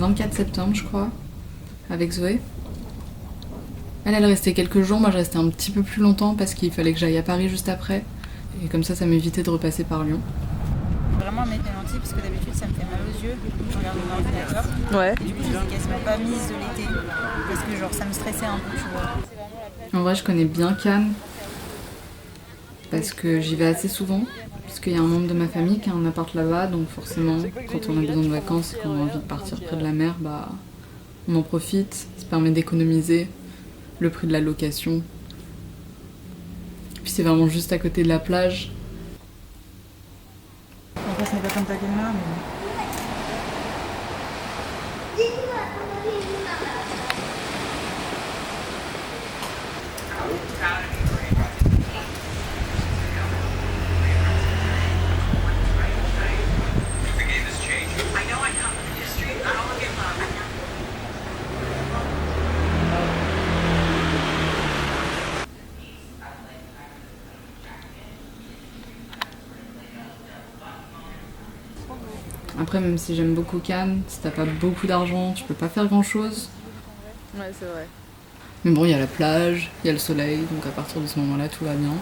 24 septembre, je crois, avec Zoé. Elle restait quelques jours, moi je restais un petit peu plus longtemps parce qu'il fallait que j'aille à Paris juste après. Et comme ça m'évitait de repasser par Lyon. Vraiment mettre mes lentilles parce que d'habitude ça me fait mal aux yeux. Je regarde mon ordinateur. Ouais. Et du coup je les ai quasiment pas mises de l'été parce que genre ça me stressait un peu, tu vois. En vrai, je connais bien Cannes parce que j'y vais assez souvent. Parce qu'il y a un membre de ma famille qui a un appart là-bas, donc forcément, quand on a besoin de vacances et qu'on a envie de partir près de la mer, bah, on en profite. Ça permet d'économiser le prix de la location. Puis c'est vraiment juste à côté de la plage. Après ce n'est pas comme ta caméra mais... Après, même si j'aime beaucoup Cannes, si t'as pas beaucoup d'argent, tu peux pas faire grand-chose. Ouais, c'est vrai. Mais bon, il y a la plage, il y a le soleil, donc à partir de ce moment-là, tout va bien.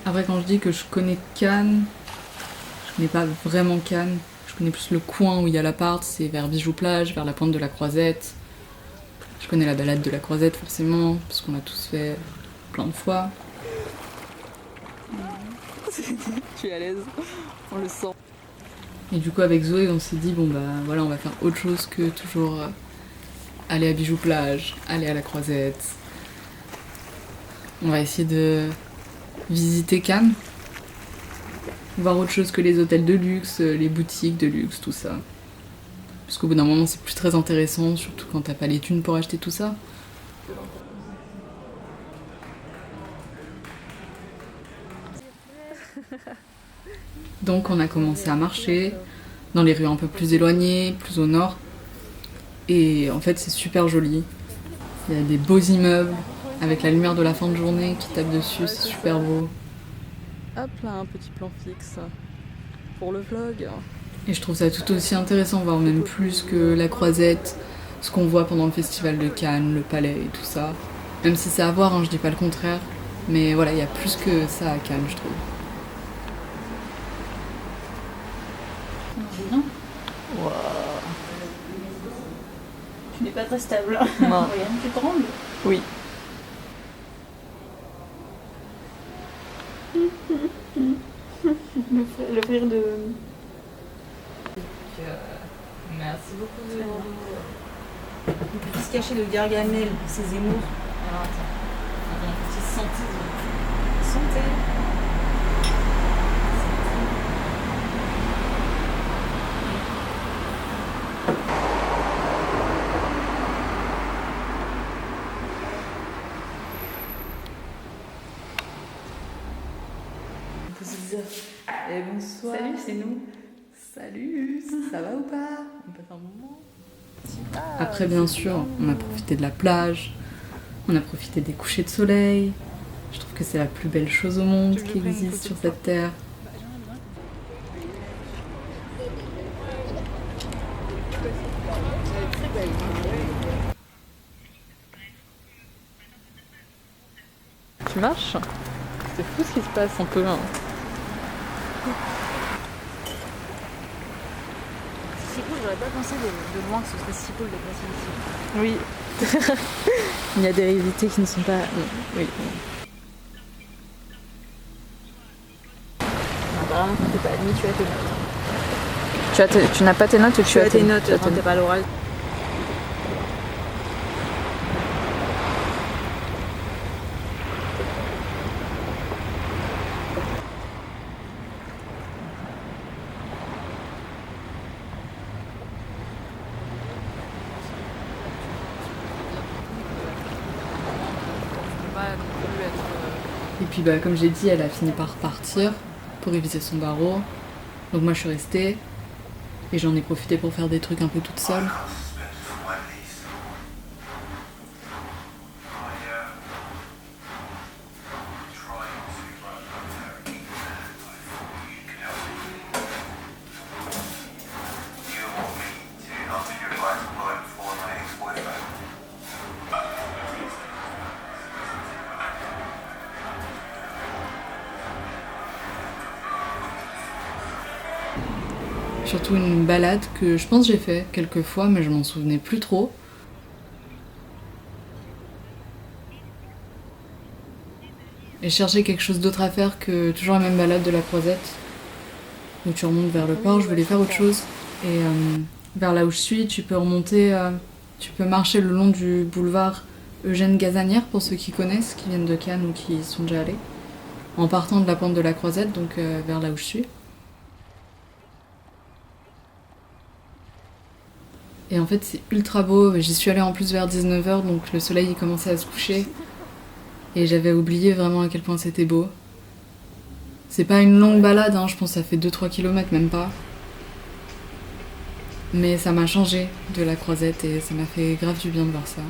Après, quand je dis que je connais Cannes, je connais pas vraiment Cannes. Je connais plus le coin où il y a l'appart, c'est vers Bijoux-Plage, vers la pointe de la Croisette. Je connais la balade de la Croisette forcément, parce qu'on l'a tous fait plein de fois. Tu es à l'aise, on le sent. Et du coup, avec Zoé, on s'est dit, bon bah voilà, on va faire autre chose que toujours aller à Bijoux-Plage, aller à la Croisette. On va essayer de visiter Cannes, voir autre chose que les hôtels de luxe, les boutiques de luxe, tout ça. Parce qu'au bout d'un moment, c'est plus très intéressant, surtout quand t'as pas les thunes pour acheter tout ça. Donc on a commencé à marcher dans les rues un peu plus éloignées, plus au nord. Et en fait, c'est super joli. Il y a des beaux immeubles avec la lumière de la fin de journée qui tape dessus, c'est super beau. Hop là, un petit plan fixe pour le vlog. Et je trouve ça tout aussi intéressant, voire même plus que la Croisette, ce qu'on voit pendant le festival de Cannes, le palais et tout ça. Même si c'est à voir, hein, je dis pas le contraire. Mais voilà, il y a plus que ça à Cannes, je trouve. Non. Wow. Tu n'es pas très stable. Non. Regarde, tu trembles. Oui. Le rire de... Merci beaucoup de... Il peut se cacher de Gargamel, ses Zemmour. Alors attends, on a un petit santé. Santé. Et bonsoir. Salut, c'est nous. Salut, ça va ou pas? On passe un moment. Après, bien sûr, on a profité de la plage, on a profité des couchers de soleil. Je trouve que c'est la plus belle chose au monde qui existe sur cette terre. Tu marches? C'est fou ce qui se passe un peu. Hein. C'est cool, j'aurais pas pensé de loin que ce serait si cool d'être assis ici. Oui. Il y a des réalités qui ne sont pas... Oui. Apparemment, quand t'es pas admis, tu as tes notes. Tu n'as pas tes notes ou Tu as tes notes quand t'es pas à l'oral. Et puis bah, comme j'ai dit, elle a fini par partir pour réviser son barreau. Donc moi je suis restée et j'en ai profité pour faire des trucs un peu toute seule. surtout une balade que je pense que j'ai fait quelques fois, mais je m'en souvenais plus trop. Et je cherchais quelque chose d'autre à faire que toujours la même balade de la Croisette, où tu remontes vers le port. Je voulais faire autre chose. Et vers là où je suis, tu peux remonter, tu peux marcher le long du boulevard Eugène Gazanière, pour ceux qui connaissent, qui viennent de Cannes ou qui y sont déjà allés, en partant de la pente de la Croisette, donc vers là où je suis. Et en fait, c'est ultra beau. J'y suis allée en plus vers 19h, donc le soleil il commençait à se coucher. Et j'avais oublié vraiment à quel point c'était beau. C'est pas une longue balade, hein, je pense que ça fait 2-3 km, même pas. Mais ça m'a changé de la Croisette et ça m'a fait grave du bien de voir ça.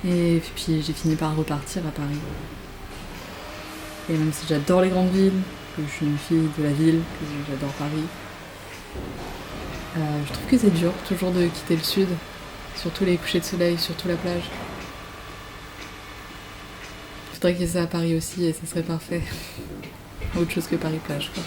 Et puis j'ai fini par repartir à Paris. Et même si j'adore les grandes villes, que je suis une fille de la ville, que j'adore Paris, je trouve que c'est dur toujours de quitter le sud, surtout les couchers de soleil, surtout la plage. Il faudrait qu'il y ait ça à Paris aussi et ça serait parfait. Autre chose que Paris-Plage, quoi.